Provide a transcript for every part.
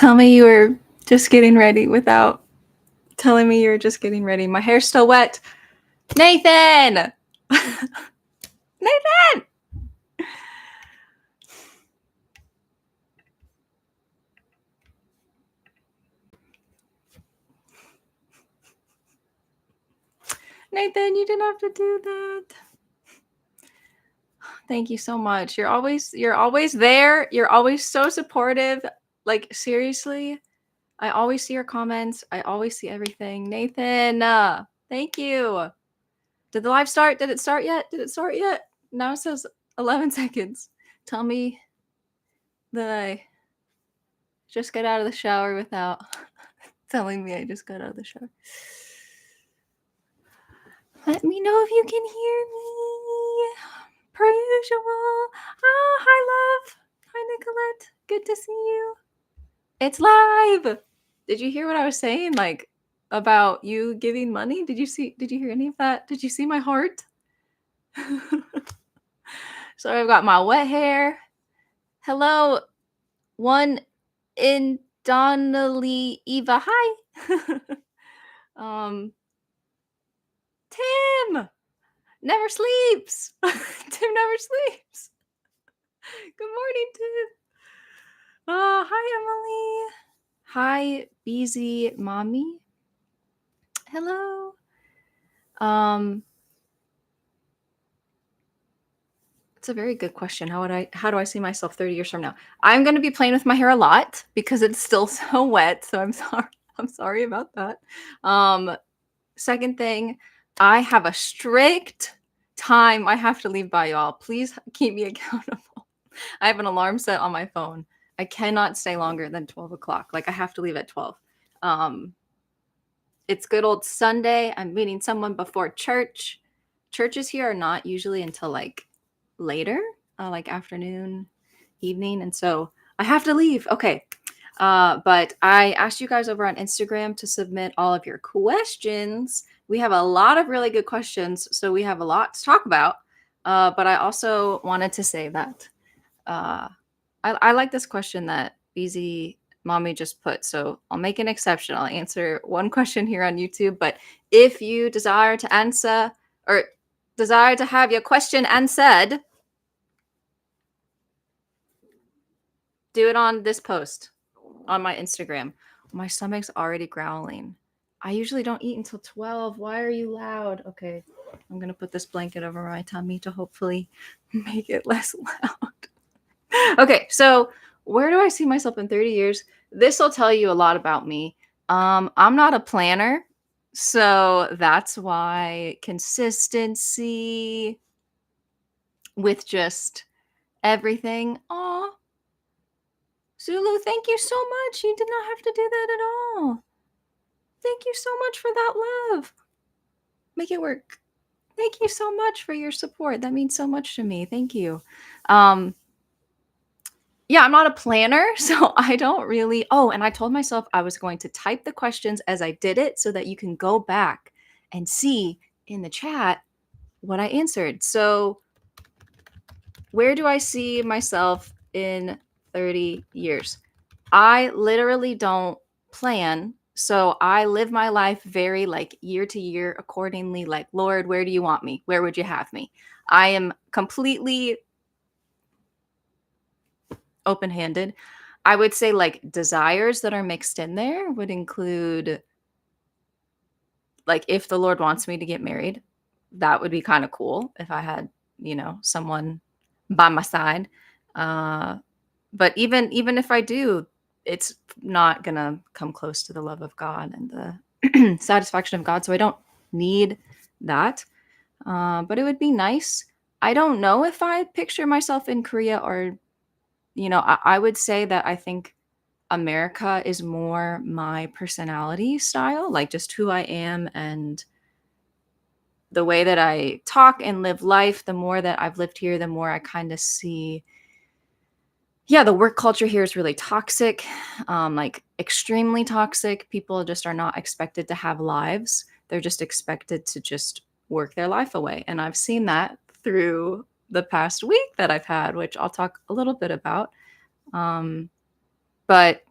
tell me you were just getting ready without telling me you were just getting ready. My hair's still wet. Nathan! Nathan! Nathan, you didn't have to do that. Thank you so much. You're always there. You're always so supportive. Like, seriously, I always see your comments. I always see everything. Nathan, thank you. Did the live start? Did it start yet? Did it start yet? Now it says 11 seconds. Tell me that I just got out of the shower without telling me I just got out of the shower. Let me know if you can hear me. Per usual. Oh, hi, love. Hi, Nicolette. Good to see you. It's live. Did you hear what I was saying? Like, about you giving money? Did you hear any of that? Did you see my heart? So I've got my wet hair. Hello, one in Donnelly Eva. Hi. Tim never sleeps. Tim never sleeps. Good morning, Tim. Oh, hi, Emily. Hi, BZ Mommy. Hello. It's a very good question. How do I see myself 30 years from now? I'm going to be playing with my hair a lot because it's still so wet. So I'm sorry. I'm sorry about that. Second thing, I have a strict time I have to leave by, y'all. Please keep me accountable. I have an alarm set on my phone. I cannot stay longer than 12 o'clock. Like, I have to leave at 12. It's good old Sunday. I'm meeting someone before church. Churches here are not usually until like later, like afternoon, evening. And so I have to leave. Okay. But I asked you guys over on Instagram to submit all of your questions. We have a lot of really good questions, so we have a lot to talk about. But I also wanted to say that I like this question that BZ Mommy just put, so I'll make an exception. I'll answer one question here on YouTube, but if you desire to answer or desire to have your question answered, do it on this post on my Instagram. My stomach's already growling. I usually don't eat until 12. Why are you loud? Okay, I'm going to put this blanket over my tummy to hopefully make it less loud. Okay, so where do I see myself in 30 years? This will tell you a lot about me. I'm not a planner, so that's why consistency with just everything. Aw, Zulu, thank you so much. You did not have to do that at all. Thank you so much for that love. Make it work. Thank you so much for your support. That means so much to me. Thank you. Yeah, I'm not a planner, so I don't really. Oh, and I told myself I was going to type the questions as I did it so that you can go back and see in the chat what I answered. So, where do I see myself in 30 years? I literally don't plan. So I live my life very like year to year accordingly. Like, Lord, where do you want me? Where would you have me? I am completely open-handed. I would say like desires that are mixed in there would include like if the Lord wants me to get married, that would be kind of cool if I had, someone by my side. But even if I do, it's not gonna come close to the love of God and the satisfaction of God. So I don't need that. But it would be nice. I don't know if I picture myself in Korea or, I would say that I think America is more my personality style, like just who I am and the way that I talk and live life. The more that I've lived here, the more I kind of see the work culture here is really toxic, like extremely toxic. People just are not expected to have lives. They're just expected to just work their life away. And I've seen that through the past week that I've had, which I'll talk a little bit about. But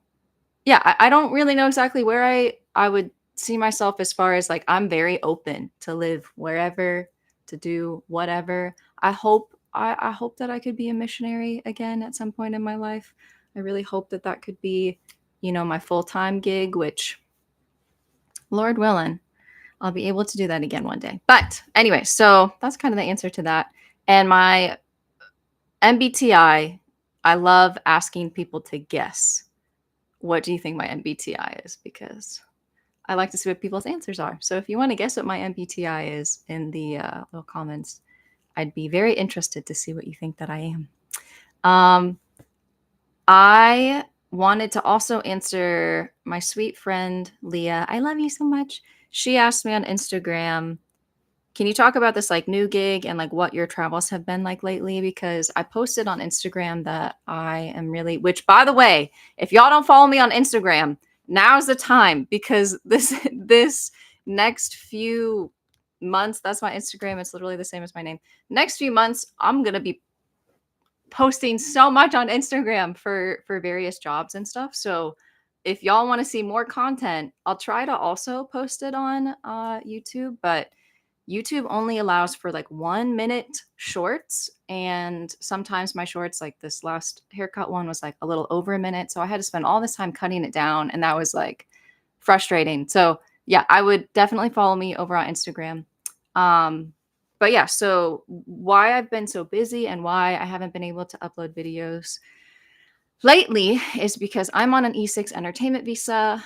Yeah, I don't really know exactly where I would see myself as far as like I'm very open to live wherever, to do whatever. I hope that I could be a missionary again at some point in my life. I really hope that that could be, my full-time gig, which Lord willing, I'll be able to do that again one day. But anyway, so that's kind of the answer to that. And my MBTI, I love asking people to guess. What do you think my MBTI is? Because I like to see what people's answers are. So if you want to guess what my MBTI is in the little comments, I'd be very interested to see what you think that I am. Um, I wanted to also answer my sweet friend Leah. I love you so much. She asked me on Instagram, can you talk about this like new gig and like what your travels have been like lately? Because I posted on Instagram that I am really, which by the way, if y'all don't follow me on Instagram, now's the time because this next few months, that's my Instagram. It's literally the same as my name. Next few months, I'm gonna be posting so much on Instagram for various jobs and stuff. So if y'all want to see more content, I'll try to also post it on YouTube, but YouTube only allows for like 1 minute shorts. And sometimes my shorts, like this last haircut one, was like a little over a minute. So I had to spend all this time cutting it down. And that was like frustrating. So yeah, I would definitely follow me over on Instagram. Um, but yeah, so why I've been so busy and why I haven't been able to upload videos lately is because I'm on an E6 entertainment visa.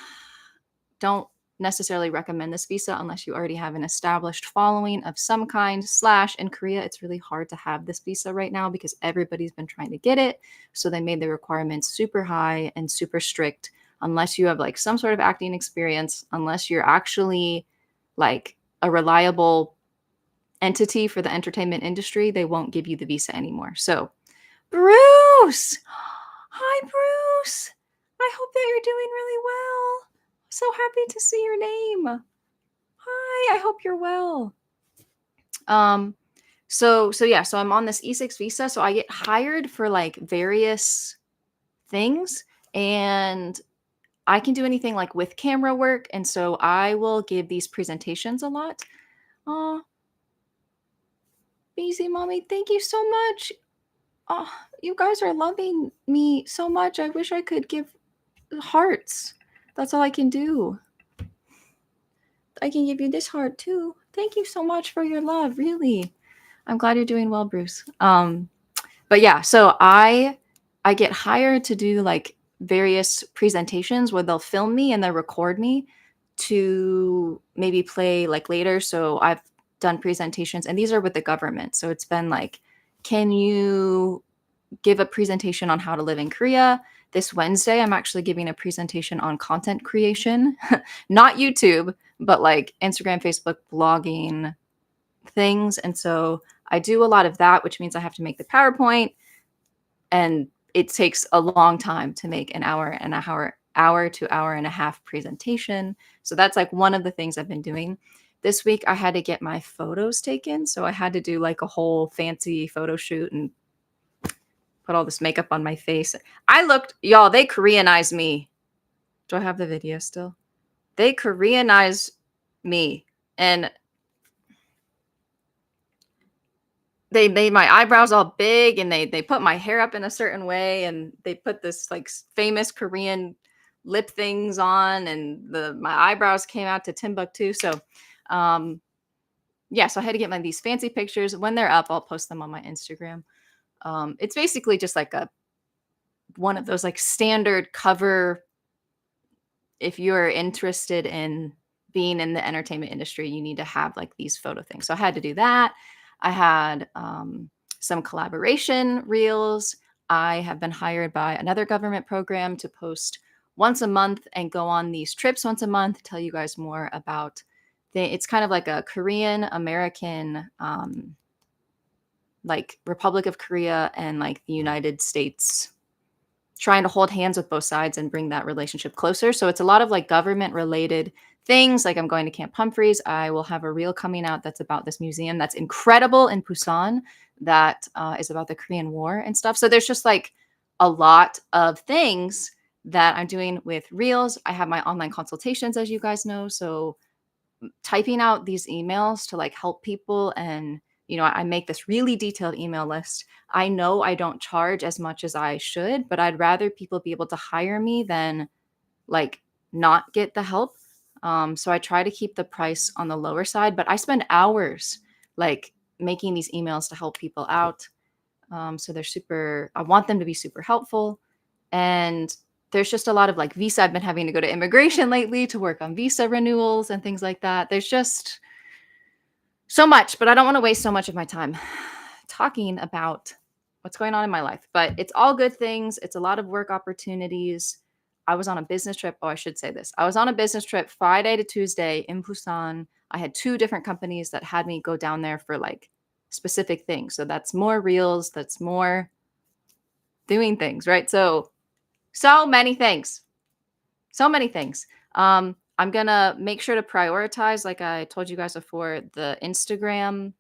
Don't necessarily recommend this visa unless you already have an established following of some kind. Slash, in Korea, it's really hard to have this visa right now because everybody's been trying to get it. So they made the requirements super high and super strict. Unless you have like some sort of acting experience, unless you're actually like a reliable entity for the entertainment industry, they won't give you the visa anymore. So, Bruce! Hi, Bruce! I hope that you're doing really well. So happy to see your name. Hi, I hope you're well. So yeah, so I'm on this E6 visa, so I get hired for like various things, and I can do anything like with camera work, and so I will give these presentations a lot. Oh, Beezy Mommy, thank you so much. Oh, you guys are loving me so much. I wish I could give hearts. That's all I can do. I can give you this heart too. Thank you so much for your love, really. I'm glad you're doing well, Bruce. But yeah, so I get hired to do like various presentations where they'll film me and they'll record me to maybe play like later. So I've done presentations and these are with the government. So it's been like, can you give a presentation on how to live in Korea? This Wednesday, I'm actually giving a presentation on content creation, not YouTube, but like Instagram, Facebook, blogging things. And so I do a lot of that, which means I have to make the PowerPoint, and it takes a long time to make an hour to hour and a half presentation. So that's like one of the things I've been doing. This week I had to get my photos taken, so I had to do like a whole fancy photo shoot and put all this makeup on my face. Y'all, they Koreanized me. Do I have the video still? They Koreanized me, and they made my eyebrows all big, and they put my hair up in a certain way, and they put this like famous Korean lip things on, and my eyebrows came out to Timbuktu. So yeah, so I had to get these fancy pictures. When they're up, I'll post them on my Instagram. It's basically just like one of those like standard cover. If you're interested in being in the entertainment industry, you need to have like these photo things. So I had to do that. I had some collaboration reels. I have been hired by another government program to post once a month and go on these trips once a month, tell you guys more about it's kind of like a Korean American, like Republic of Korea and like the United States, trying to hold hands with both sides and bring that relationship closer. So it's a lot of like government related things. Like I'm going to Camp Humphreys. I will have a reel coming out that's about this museum that's incredible in Busan that is about the Korean War and stuff. So there's just like a lot of things that I'm doing with Reels. I have my online consultations, as you guys know. So typing out these emails to like help people, and I make this really detailed email list. I know I don't charge as much as I should, but I'd rather people be able to hire me than like not get the help. So I try to keep the price on the lower side, but I spend hours like making these emails to help people out. So I want them to be super helpful. And there's just a lot of like visa. I've been having to go to immigration lately to work on visa renewals and things like that. There's just so much, but I don't want to waste so much of my time talking about what's going on in my life. But it's all good things. It's a lot of work opportunities. I was on a business trip. Oh, I should say this. I was on a business trip Friday to Tuesday in Busan. I had 2 different companies that had me go down there for like specific things. So that's more reels, that's more doing things, right? So many things. So many things. I'm going to make sure to prioritize, like I told you guys before, the Instagram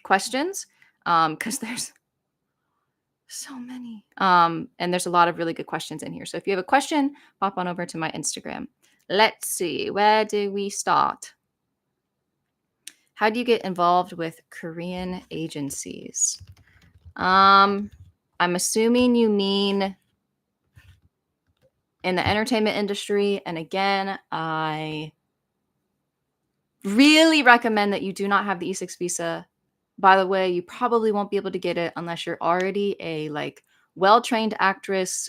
questions, because there's so many. And there's a lot of really good questions in here. So if you have a question, pop on over to my Instagram. Let's see, where do we start? How do you get involved with Korean agencies? I'm assuming you mean in the entertainment industry. And again, I really recommend that you do not have the E6 visa. By the way, you probably won't be able to get it unless you're already a like well-trained actress.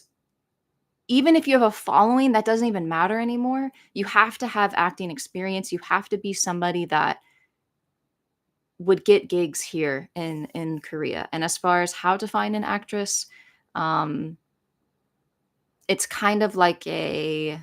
Even if you have a following, that doesn't even matter anymore. You have to have acting experience. You have to be somebody that would get gigs here in Korea. And as far as how to find an actress, it's kind of like you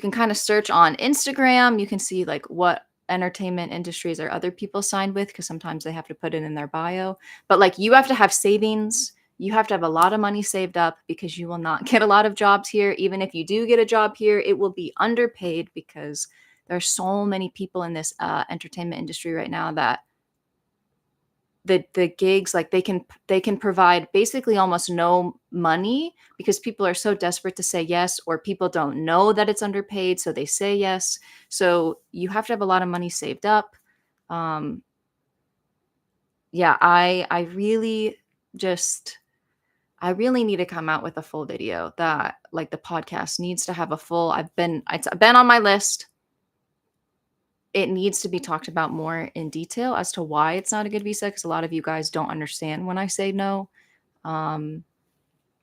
can kind of search on Instagram. You can see like what entertainment industries are other people signed with, because sometimes they have to put it in their bio. But like you have to have savings. You have to have a lot of money saved up, because you will not get a lot of jobs here. Even if you do get a job here, it will be underpaid, because there are so many people in this entertainment industry right now that the gigs, like they can provide basically almost no money, because people are so desperate to say yes, or people don't know that it's underpaid, so they say yes. So you have to have a lot of money saved up. Yeah, I really just I really need to come out with a full video. That like the podcast needs to have a full. It's been on my list. It needs to be talked about more in detail as to why it's not a good visa, because a lot of you guys don't understand when I say no. Um,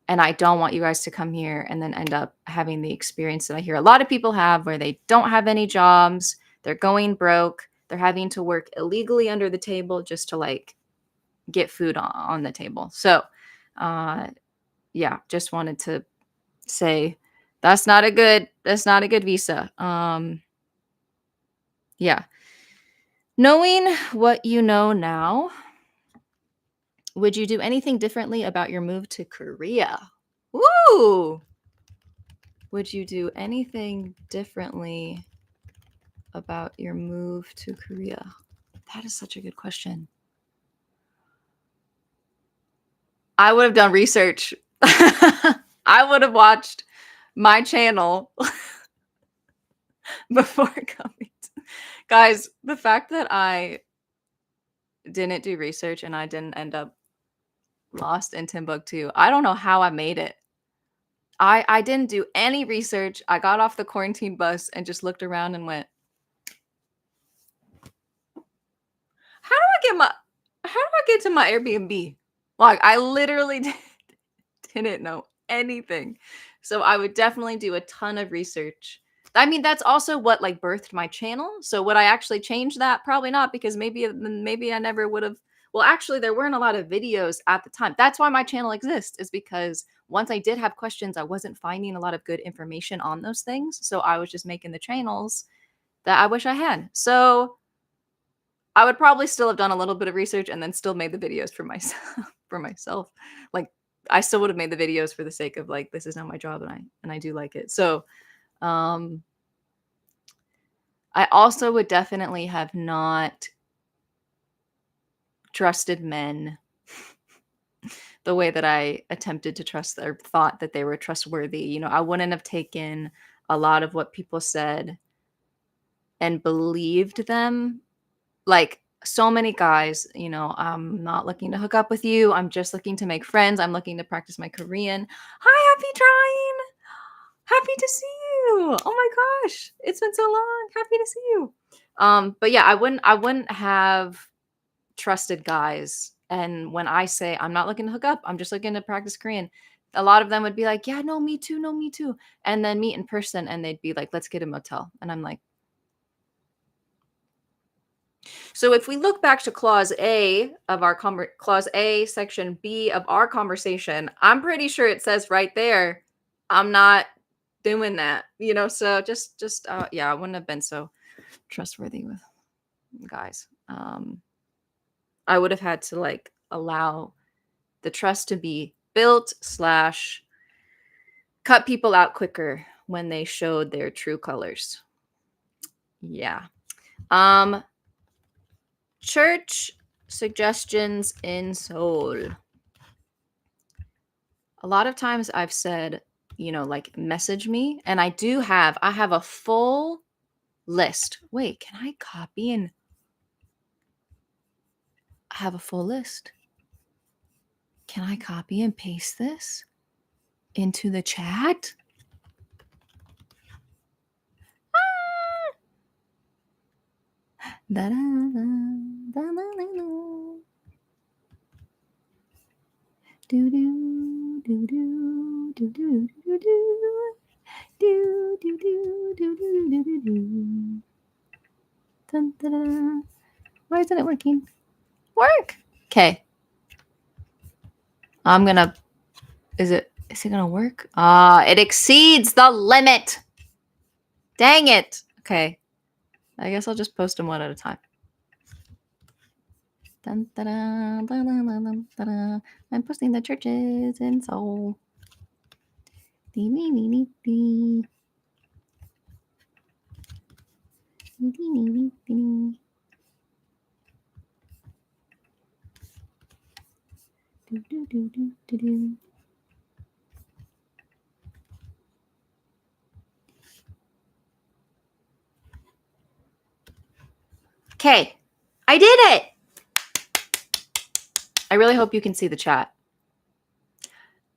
and I don't want you guys to come here and then end up having the experience that I hear a lot of people have, where they don't have any jobs, they're going broke, they're having to work illegally under the table just to like get food on the table. So, yeah, just wanted to say that's not a good visa. Yeah. Knowing what you know now, would you do anything differently about your move to Korea? Woo! Would you do anything differently about your move to Korea? That is such a good question. I would have done research. I would have watched my channel before coming. Guys, the fact that I didn't do research and I didn't end up lost in Timbuktu, I don't know how I made it. I didn't do any research. I got off the quarantine bus and just looked around and went, how do I get to my Airbnb? Like I literally didn't know anything. So I would definitely do a ton of research. I mean, that's also what like birthed my channel. So would I actually change that? Probably not, because maybe I never would have. Well, actually, there weren't a lot of videos at the time. That's why my channel exists, is because once I did have questions, I wasn't finding a lot of good information on those things. So I was just making the channels that I wish I had. So I would probably still have done a little bit of research and then still made the videos for myself for myself. Like I still would have made the videos for the sake of like, this is not my job and I do like it. So um I also would definitely have not trusted men the way that I attempted to trust or thought that they were trustworthy. I wouldn't have taken a lot of what people said and believed them. Like, so many guys, "I'm not looking to hook up with you. I'm just looking to make friends. I'm looking to practice my Korean." Hi, happy trying. Happy to see you. Oh my gosh. It's been so long. Happy to see you. But yeah, I wouldn't have trusted guys. And when I say I'm not looking to hook up, I'm just looking to practice Korean, a lot of them would be like, "Yeah, no, me too, no, me too." And then meet in person and they'd be like, "Let's get a motel." And I'm like, so if we look back to clause A of our clause A, section B of our conversation, I'm pretty sure it says right there, I'm not doing that. So just yeah, I wouldn't have been so trustworthy with guys. I would have had to like allow the trust to be built slash cut people out quicker when they showed their true colors. Yeah. Church suggestions in Seoul. A lot of times I've said, like message me, and I have a full list. Wait, can I copy and I have a full list? Can I copy and paste this into the chat? Da-da-da, da-da-da-da. Do-do, do-do, do-do, do-do. Do, do, do, do, do, do, do, do. Dun, da, da, da. Why isn't it working? Work. Okay. Is it gonna work? It exceeds the limit. Dang it. Okay. I guess I'll just post them one at a time. Dun, da, da, da, da, da, da, da. I'm posting the churches in Seoul. Dee, dee, dee, dee, dee. Dee, dee, dee, dee, dee. Do, do, do, do, do, do. Okay, I did it. I really hope you can see the chat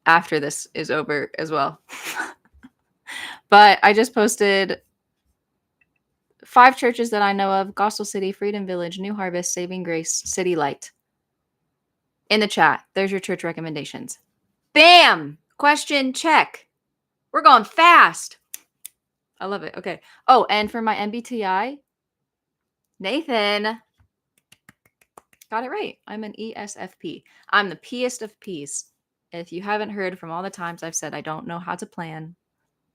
after this is over as well. But I just posted 5 churches that I know of: Gospel City, Freedom Village, New Harvest, Saving Grace, City Light. In the chat, there's your church recommendations. Bam! Question check. We're going fast. I love it. Okay. Oh, and for my MBTI, Nathan got it right. I'm an ESFP. I'm the P'est of P's. If you haven't heard from all the times I've said I don't know how to plan,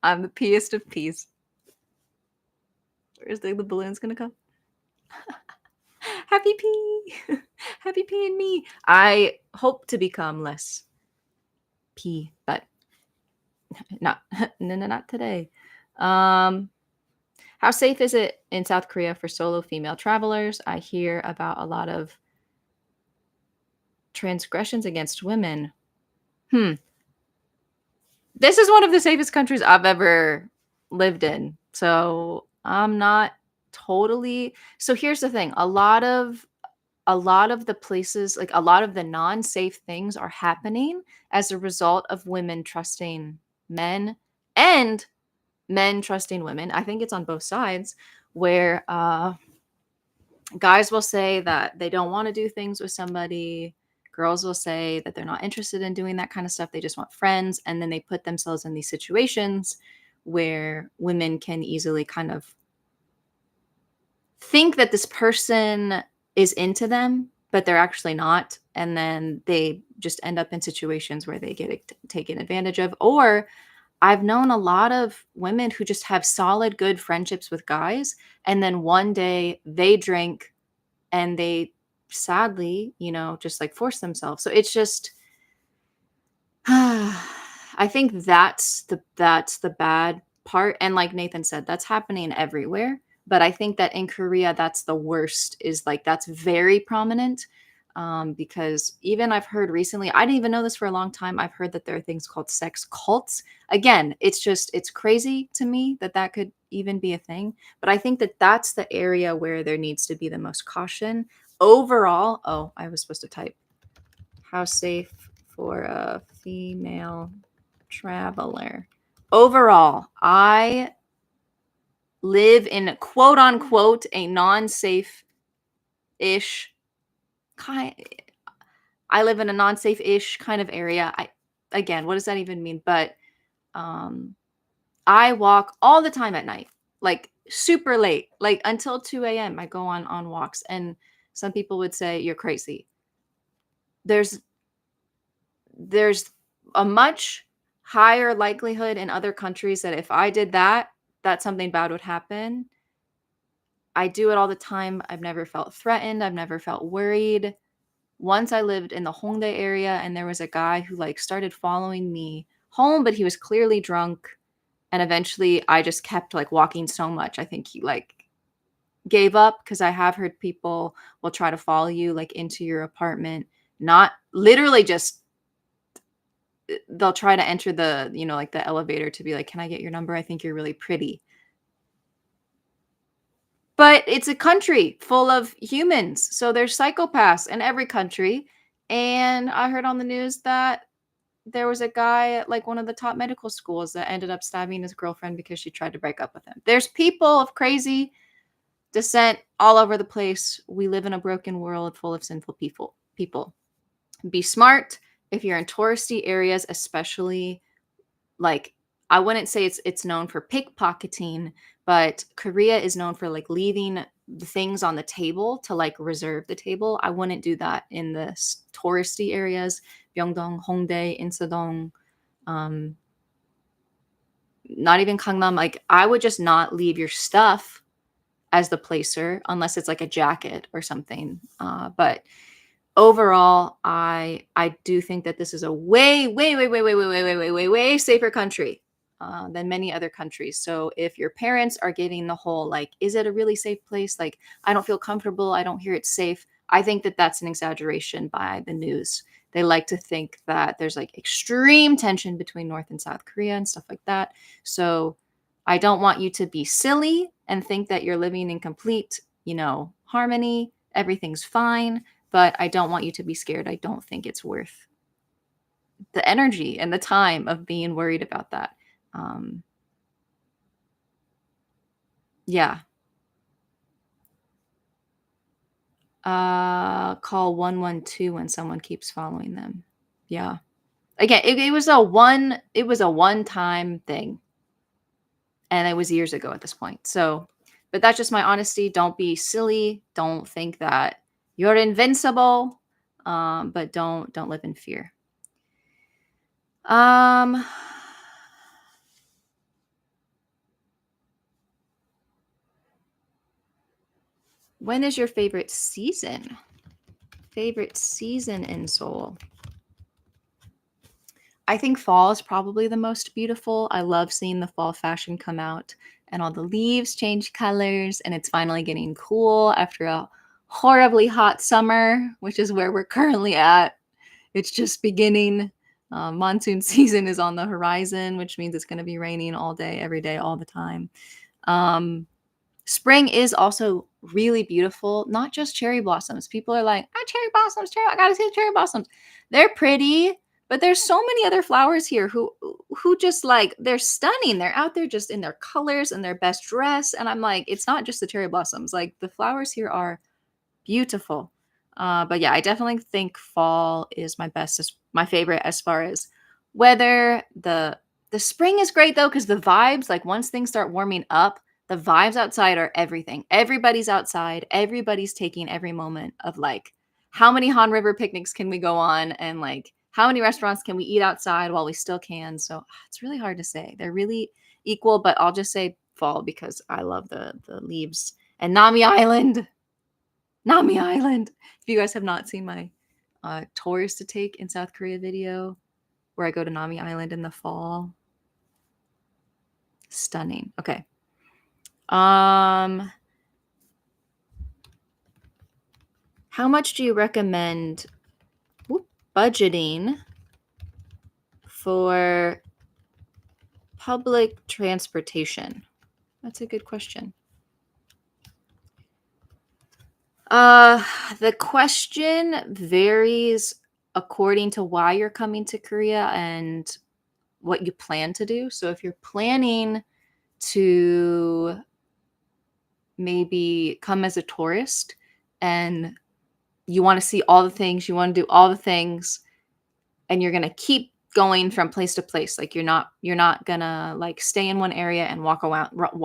I'm the P'est of P's. Where's the balloon's gonna come? Happy P. Happy P and me. I hope to become less P, but not not today. How safe is it in South Korea for solo female travelers? I hear about a lot of transgressions against women. This is one of the safest countries I've ever lived in. So I'm not totally. So here's the thing. A lot of the places, like a lot of the non-safe things are happening as a result of women trusting men and men trusting women. I think it's on both sides, where guys will say that they don't want to do things with somebody. Girls will say that they're not interested in doing that kind of stuff. They just want friends. And then they put themselves in these situations where women can easily kind of think that this person is into them, but they're actually not. And then they just end up in situations where they get taken advantage of. Or I've known a lot of women who just have solid, good friendships with guys. And then one day they drink and they sadly, just like force themselves. So it's just, I think that's the bad part. And like Nathan said, that's happening everywhere. But I think that in Korea, that's the worst, is like that's very prominent. Because even I've heard recently, I didn't even know this for a long time. I've heard that there are things called sex cults. Again, it's crazy to me that that could even be a thing. But I think that that's the area where there needs to be the most caution. Overall, oh, I was supposed to type how safe for a female traveler. Overall, I live in quote unquote a non-safe ish kind I live in a non-safe-ish kind of area. Again, what does that even mean? But um I walk all the time at night, like super late, like until 2 a.m. I go on walks, and some people would say you're crazy. There's there's a much higher likelihood in other countries that if I did that, that something bad would happen. I do it all the time. I've never felt threatened. I've never felt worried. Once I lived in the Hongdae area, and there was a guy who like started following me home, but he was clearly drunk. And eventually I just kept like walking so much. I think he like gave up, because I have heard people will try to follow you like into your apartment, not literally just they'll try to enter the, like the elevator to be like, "Can I get your number? I think you're really pretty." But it's a country full of humans. So there's psychopaths in every country. And I heard on the news that there was a guy at like one of the top medical schools that ended up stabbing his girlfriend because she tried to break up with him. There's people of crazy descent all over the place. We live in a broken world full of sinful people. Be smart if you're in touristy areas, especially. Like, I wouldn't say it's known for pickpocketing, but Korea is known for like leaving the things on the table to like reserve the table. I wouldn't do that in the touristy areas, Myeongdong, Hongdae, Insadong, um, not even Gangnam. Like, I would just not leave your stuff as the placer unless it's like a jacket or something. But overall, I do think that this is a way, way, way, way, way, way, way, way, way, way, way safer country than many other countries. So if your parents are getting the whole like, is it a really safe place? Like, I don't feel comfortable. I don't hear it's safe. I think that that's an exaggeration by the news. They like to think that there's like extreme tension between North and South Korea and stuff like that. So I don't want you to be silly and think that you're living in complete, harmony. Everything's fine, but I don't want you to be scared. I don't think it's worth the energy and the time of being worried about that. Um, yeah. Call 112 when someone keeps following them. Yeah. Again, it was a one-time thing, and it was years ago at this point. So, but that's just my honesty. Don't be silly. Don't think that you're invincible. But don't live in fear. Um, when is your favorite season? Favorite season in Seoul? I think fall is probably the most beautiful. I love seeing the fall fashion come out and all the leaves change colors, and it's finally getting cool after a horribly hot summer, which is where we're currently at. It's just beginning. Monsoon season is on the horizon, which means it's going to be raining all day, every day, all the time. Spring is also really beautiful, not just cherry blossoms. People are like, cherry blossoms, I gotta see the cherry blossoms. They're pretty, but there's so many other flowers here who just like, they're stunning. They're out there just in their colors and their best dress. And I'm like, it's not just the cherry blossoms. Like, the flowers here are beautiful. But yeah, I definitely think fall is my favorite as far as weather. The spring is great though, because the vibes, like once things start warming up, the vibes outside are everything. Everybody's outside. Everybody's taking every moment of like, how many Han River picnics can we go on, and like how many restaurants can we eat outside while we still can. So it's really hard to say. They're really equal, but I'll just say fall because I love the leaves. And Nami Island. Nami Island. If you guys have not seen my tours to take in South Korea video, where I go to Nami Island in the fall, stunning. Okay. How much do you recommend budgeting for public transportation? That's a good question. The question varies according to why you're coming to Korea and what you plan to do. So if you're planning to maybe come as a tourist and you want to see all the things, you want to do all the things, and you're going to keep going from place to place. Like you're not going to like stay in one area and walk around. You're not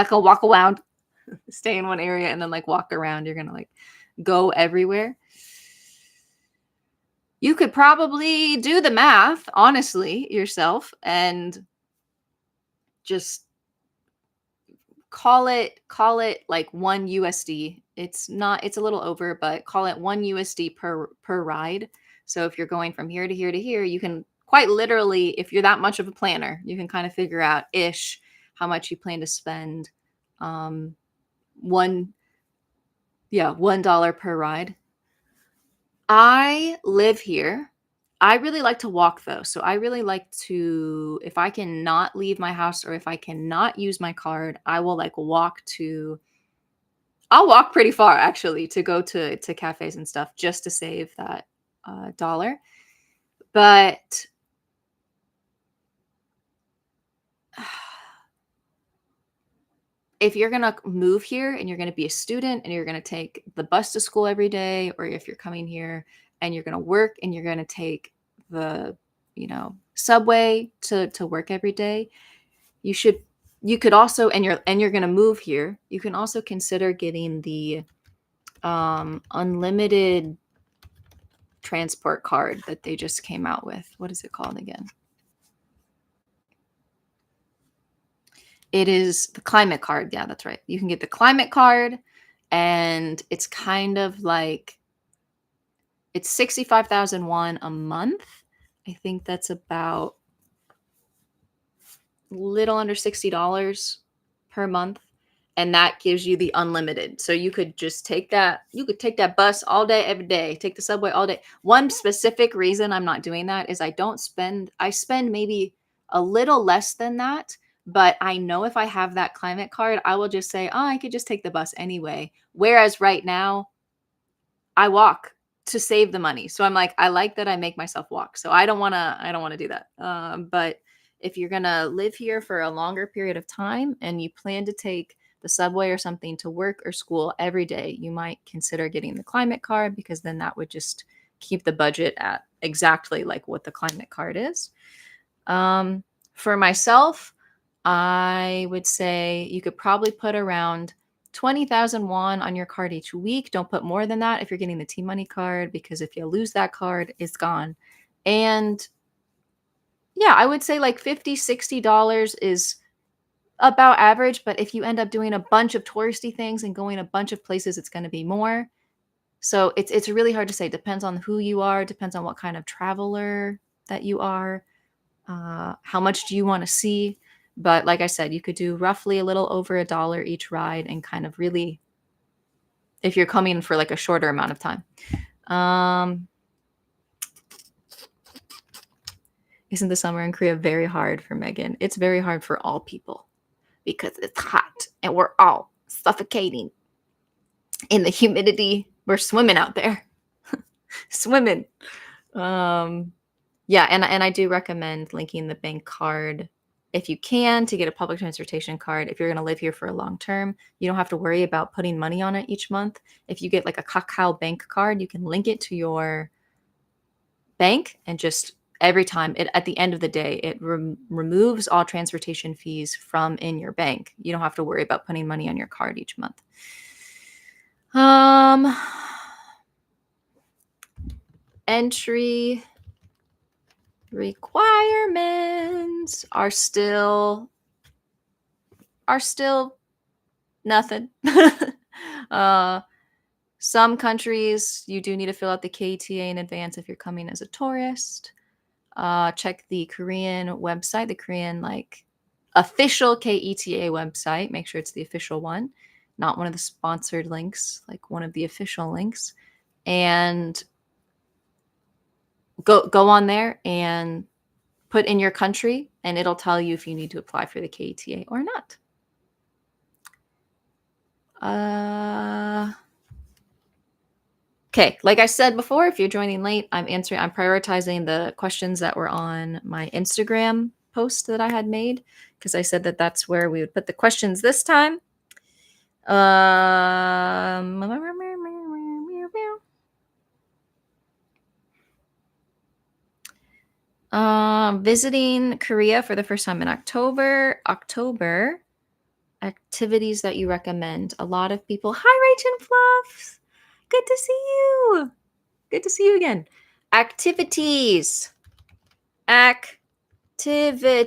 going to walk around, stay in one area and then like walk around. You're going to like go everywhere. You could probably do the math, honestly, yourself and just call it like 1 USD. It's a little over, but call it 1 USD per ride. So if you're going from here to here to here, you can quite literally, if you're that much of a planner, you can kind of figure out ish how much you plan to spend. $1 per ride. I live here. I really like to walk though. So I really like to, if I can not leave my house or if I cannot use my card, I will like I'll walk pretty far actually to go to cafes and stuff just to save that dollar. But if you're going to move here and you're going to be a student and you're going to take the bus to school every day, or if you're coming here and you're going to work and you're going to take the, subway to work every day, you could also, and you're going to move here, you can also consider getting the unlimited transport card that they just came out with. What is it called again? It is the climate card. Yeah, that's right. You can get the climate card, and it's kind of like it's 65,001 a month. I think that's about little under $60 per month, and that gives you the unlimited. So you could just take that bus all day every day, take the subway all day. One specific reason I'm not doing that is I spend maybe a little less than that, but I know if I have that climate card, I will just say, "Oh, I could just take the bus anyway." Whereas right now, I walk to save the money. So I'm like, I like that I make myself walk. So I don't want to do that. But if you're going to live here for a longer period of time and you plan to take the subway or something to work or school every day, you might consider getting the climate card, because then that would just keep the budget at exactly like what the climate card is. For myself, I would say you could probably put around 20,000 won on your card each week. Don't put more than that if you're getting the T-Money card, because if you lose that card, it's gone. And yeah, I would say like $50-$60 is about average, but if you end up doing a bunch of touristy things and going a bunch of places, it's going to be more. So it's really hard to say. Depends on who you are, depends on what kind of traveler that you are. How much do you want to see? But like I said, you could do roughly a little over $1 each ride, and kind of really, if you're coming for like a shorter amount of time. Isn't the summer in Korea very hard for Megan? It's very hard for all people because it's hot and we're all suffocating in the humidity. We're swimming out there. Swimming. Yeah, and I do recommend linking the bank card if you can to get a public transportation card. If you're going to live here for a long term, you don't have to worry about putting money on it each month. If you get like a Kakao bank card, you can link it to your bank, and just every time at the end of the day, it removes all transportation fees from in your bank. You don't have to worry about putting money on your card each month. Entry requirements are still nothing. Some countries you do need to fill out the KTA in advance if you're coming as a tourist. Check the Korean website, the Korean like official KETA website. Make sure it's the official one. not one of the sponsored links, like one of the official links. And go on there and put in your country, and it'll tell you if you need to apply for the KETA or not. Okay, like I said before, if you're joining late, I'm prioritizing the questions that were on my Instagram post that I had made, because I said that that's where we would put the questions this time. Visiting Korea for the first time in October. Activities that you recommend. A lot of people. Hi, Rach and Fluffs. Good to see you. Good to see you again. Activities. Activities.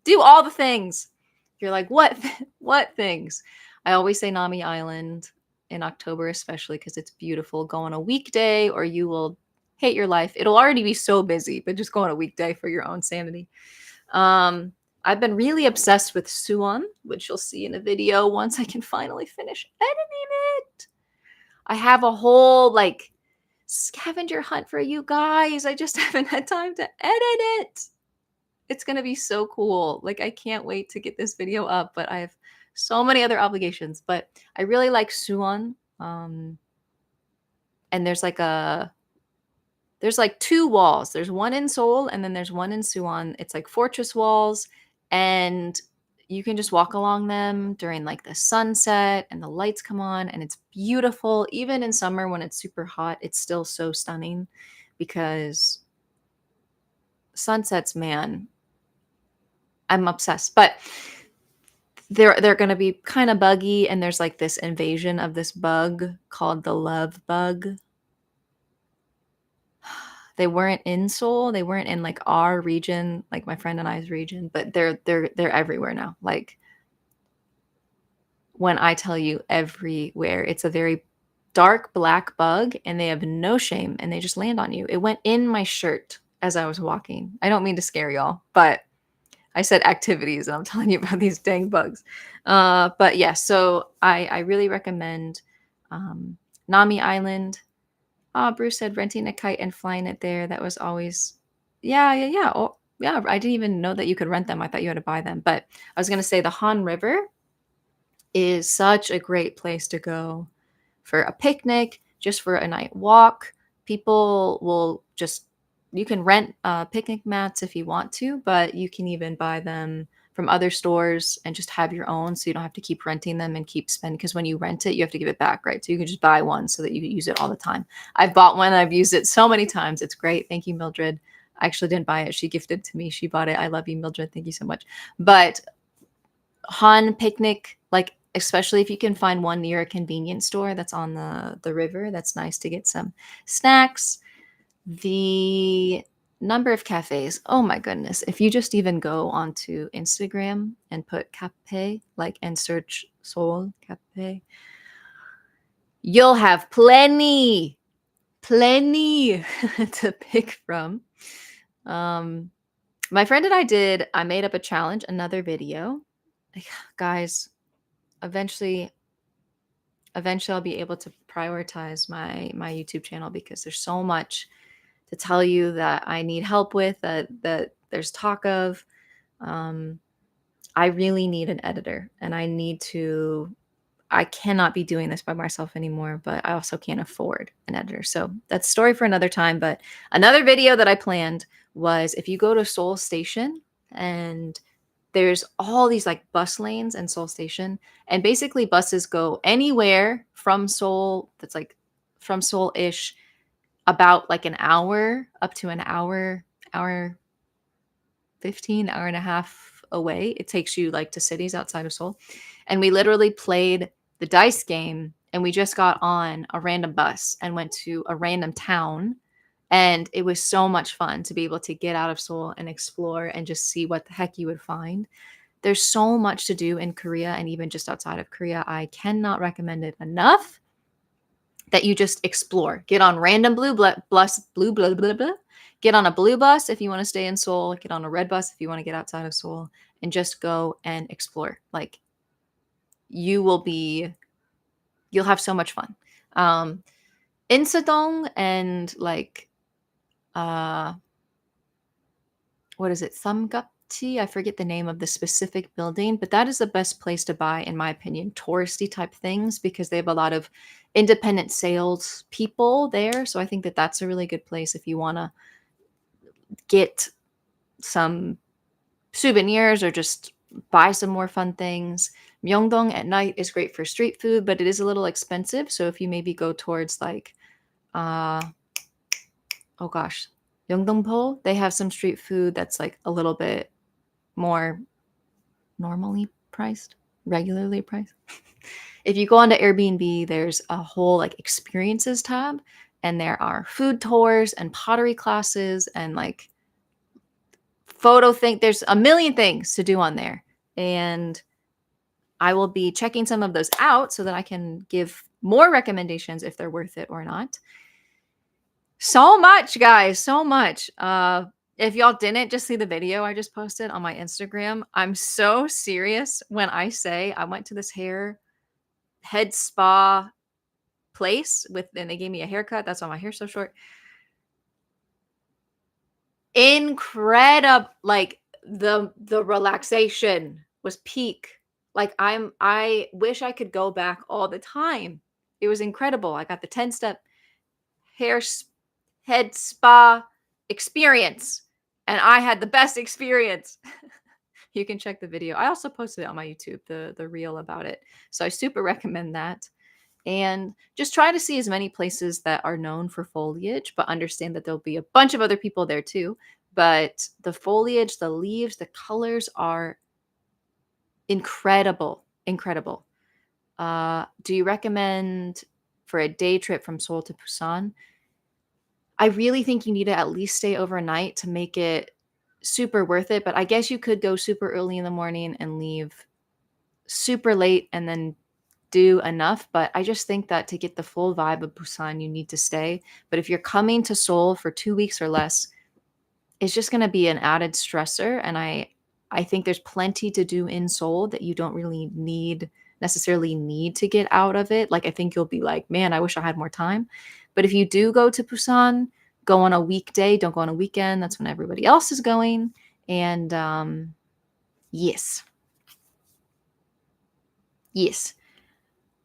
Do all the things. You're like, what? What things? I always say Nami Island in October, especially because it's beautiful. Go on a weekday or you will hate your life. It'll already be so busy, but just go on a weekday for your own sanity. I've been really obsessed with Suwon, which you'll see in a video once I can finally finish editing it. I have a whole like scavenger hunt for you guys. I just haven't had time to edit it. It's going to be so cool. Like, I can't wait to get this video up, but I have so many other obligations. But I really like Suwon. And there's like two walls. There's one in Seoul and then there's one in Suwon. It's like fortress walls, and you can just walk along them during like the sunset and the lights come on, and it's beautiful. Even in summer when it's super hot, it's still so stunning because sunsets, man, I'm obsessed. But they're going to be kind of buggy, and there's like this invasion of this bug called the love bug. They weren't in Seoul. They weren't in like our region, like my friend and I's region, but they're everywhere now. Like, when I tell you everywhere, it's a very dark black bug, and they have no shame, and they just land on you. It went in my shirt as I was walking. I don't mean to scare y'all, but I said activities, and I'm telling you about these dang bugs. But yeah, so I really recommend Nami Island. Bruce said renting a kite and flying it there. That was always, yeah. Oh, yeah, I didn't even know that you could rent them. I thought you had to buy them. But I was going to say the Han River is such a great place to go for a picnic, just for a night walk. People will you can rent picnic mats if you want to, but you can even buy them from other stores and just have your own, so you don't have to keep renting them and keep spending, because when you rent it, you have to give it back, right? So you can just buy one so that you can use it all the time. I've bought one. I've used it so many times. It's great. Thank you, Mildred. I actually didn't buy it. She gifted it to me. She bought it. I love you, Mildred. Thank you so much. But Han picnic, like, especially if you can find one near a convenience store that's on the river, that's nice to get some snacks. The number of cafes, oh my goodness. If you just even go onto Instagram and put cafe, like, and search Seoul cafe, you'll have plenty to pick from. My friend and I made up a challenge, another video. Guys, eventually I'll be able to prioritize my YouTube channel, because there's so much to tell you that I need help with, that there's talk of. I really need an editor, and I cannot be doing this by myself anymore, but I also can't afford an editor. So that's a story for another time. But another video that I planned was, if you go to Seoul Station, and there's all these like bus lanes in Seoul Station, and basically buses go anywhere from Seoul, that's like from Seoul-ish, about like an hour up to an hour 15, hour and a half away. It takes you like to cities outside of Seoul. And we literally played the dice game, and we just got on a random bus and went to a random town. And it was so much fun to be able to get out of Seoul and explore and just see what the heck you would find. There's so much to do in Korea, and even just outside of Korea. I cannot recommend it enough that you just explore. Get on random blue blah, blah, blah, blah. Get on a blue bus if you want to stay in Seoul, get on a red bus if you want to get outside of Seoul, and just go and explore. Like, you will be you'll have so much fun. Um, Insadong and like uh what is it? Samgapti? I forget the name of the specific building, but that is the best place to buy, in my opinion, touristy type things because they have a lot of independent sales people there. So I think that that's a really good place if you want to get some souvenirs or just buy some more fun things. Myeongdong at night is great for street food, but it is a little expensive. So if you maybe go towards like, uh, oh gosh, Yeongdongpo, they have some street food that's like a little bit more normally priced, regularly priced. If you go onto Airbnb, there's a whole like experiences tab, and there are food tours and pottery classes and like photo thing. There's a million things to do on there. And I will be checking some of those out so that I can give more recommendations if they're worth it or not. So much, guys, so much. If y'all didn't just see the video I just posted on my Instagram, I'm so serious when I say I went to this head spa place and they gave me a haircut. That's why my hair's so short. Incredible. Like the relaxation was peak. Like I wish I could go back all the time. It was incredible. I got the 10-step hair head spa experience, and I had the best experience. You can check the video. I also posted it on my YouTube, the reel about it. So I super recommend that. And just try to see as many places that are known for foliage, but understand that there'll be a bunch of other people there too. But the foliage, the leaves, the colors are incredible. Incredible. Do you recommend for a day trip from Seoul to Busan? I really think you need to at least stay overnight to make it super worth it. But I guess you could go super early in the morning and leave super late and then do enough. But I just think that to get the full vibe of Busan, you need to stay. But if you're coming to Seoul for 2 weeks or less, it's just going to be an added stressor. And I think there's plenty to do in Seoul that you don't really necessarily need to get out of it. Like, I think you'll be like, man, I wish I had more time. But if you do go to Busan, go on a weekday, don't go on a weekend. That's when everybody else is going. And yes. Yes.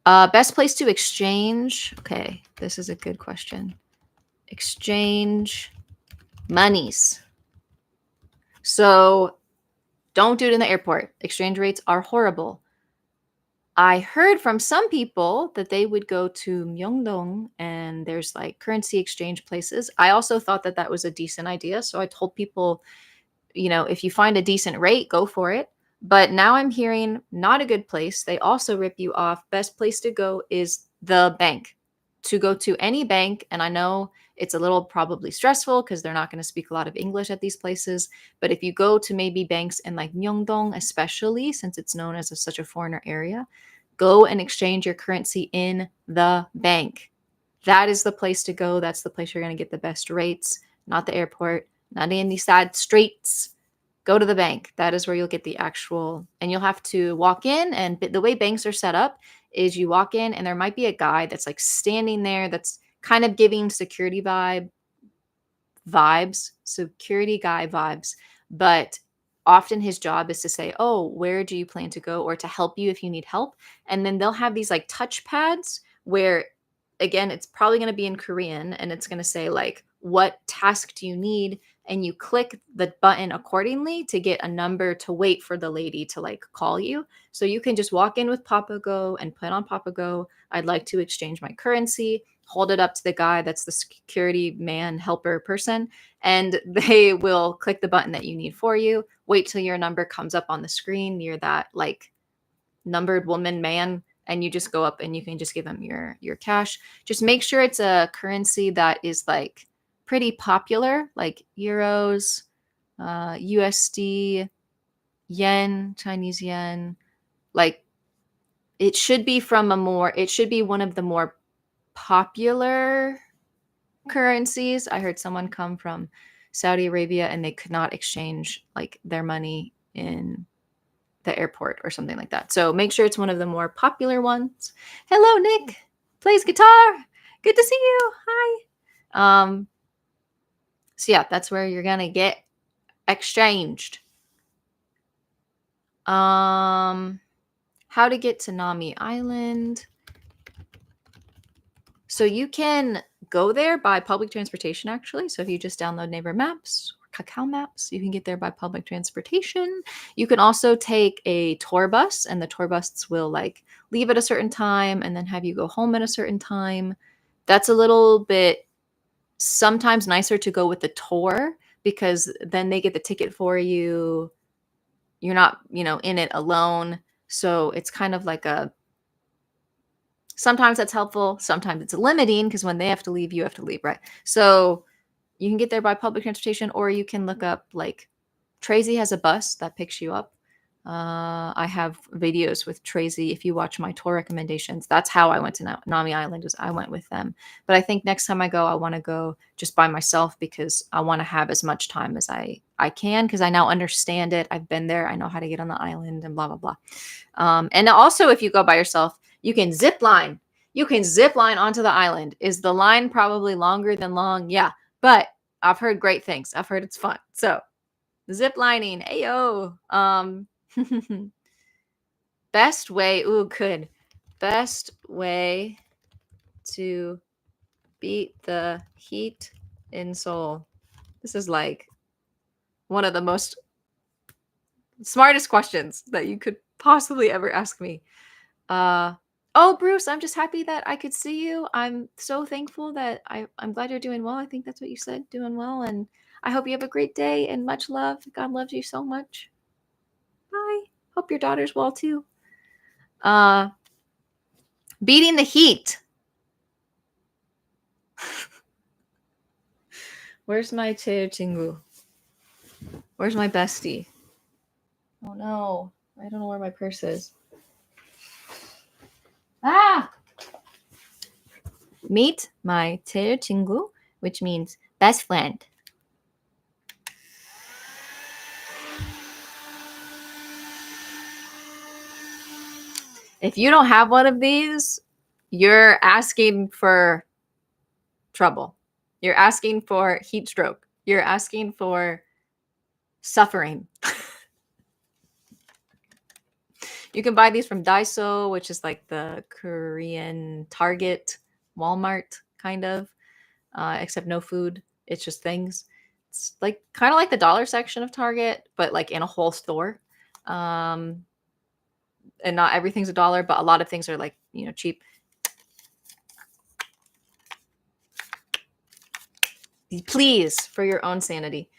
Best place to exchange. Okay, this is a good question. Exchange monies. So don't do it in the airport. Exchange rates are horrible. I heard from some people that they would go to Myeongdong and there's like currency exchange places. I also thought that that was a decent idea. So I told people, if you find a decent rate, go for it. But now I'm hearing not a good place. They also rip you off. Best place to go is the bank. To go to any bank, and I know it's a little probably stressful because they're not going to speak a lot of English at these places. But if you go to maybe banks in like Myeongdong, especially since it's known as such a foreigner area, go and exchange your currency in the bank. That is the place to go. That's the place you're going to get the best rates, not the airport, not in these side streets. Go to the bank. That is where you'll get the actual, and you'll have to walk in. And the way banks are set up is you walk in and there might be a guy that's like standing there that's kind of giving security security guy vibes. But often his job is to say, oh, where do you plan to go? Or to help you if you need help. And then they'll have these like touch pads where, again, it's probably going to be in Korean and it's going to say like, what task do you need? And you click the button accordingly to get a number to wait for the lady to like call you. So you can just walk in with Papago and put on Papago, I'd like to exchange my currency, hold it up to the guy that's the security man, helper person, and they will click the button that you need for you. Wait till your number comes up on the screen near that like numbered woman, man, and you just go up and you can just give them your cash. Just make sure it's a currency that is like pretty popular, like euros, USD, yen, Chinese yen. Like it should be one of the more popular currencies. I heard someone come from Saudi Arabia, and they could not exchange like their money in the airport or something like that. So make sure it's one of the more popular ones. Hello, Nick. Plays guitar. Good to see you. Hi. So yeah, that's where you're gonna get exchanged. How to get to Nami Island. So you can go there by public transportation, actually. So if you just download Neighbor Maps or Kakao Maps, you can get there by public transportation. You can also take a tour bus, and the tour bus will like leave at a certain time and then have you go home at a certain time. That's a little bit sometimes nicer to go with the tour because then they get the ticket for you. You're not, in it alone. So it's kind of like sometimes that's helpful. Sometimes it's limiting because when they have to leave, you have to leave, right? So you can get there by public transportation, or you can look up like Tracy has a bus that picks you up. I have videos with Tracy. If you watch my tour recommendations, that's how I went to Nami Island. I went with them. But I think next time I go, I want to go just by myself because I want to have as much time as I can because I now understand it. I've been there. I know how to get on the island and blah, blah, blah. And also, if you go by yourself, you can zip line. You can zip line onto the island. Is the line probably longer than long? Yeah. But I've heard great things. I've heard it's fun. So zip lining. Ayo. Best way. Ooh, good. Best way to beat the heat in Seoul. This is like one of the most smartest questions that you could possibly ever ask me. Oh, Bruce, I'm just happy that I could see you. I'm so thankful that I'm glad you're doing well. I think that's what you said, doing well. And I hope you have a great day and much love. God loves you so much. Bye. Hope your daughter's well too. Beating the heat. Where's my 친구? Where's my bestie? Oh no. I don't know where my purse is. Ah! Meet my 친구, which means best friend. If you don't have one of these, you're asking for trouble. You're asking for heat stroke. You're asking for suffering. You can buy these from Daiso, which is like the Korean Target, Walmart kind of, except no food. It's just things. It's like kind of like the dollar section of Target, but like in a whole store. And not everything's $1, but a lot of things are like, cheap. Please, for your own sanity.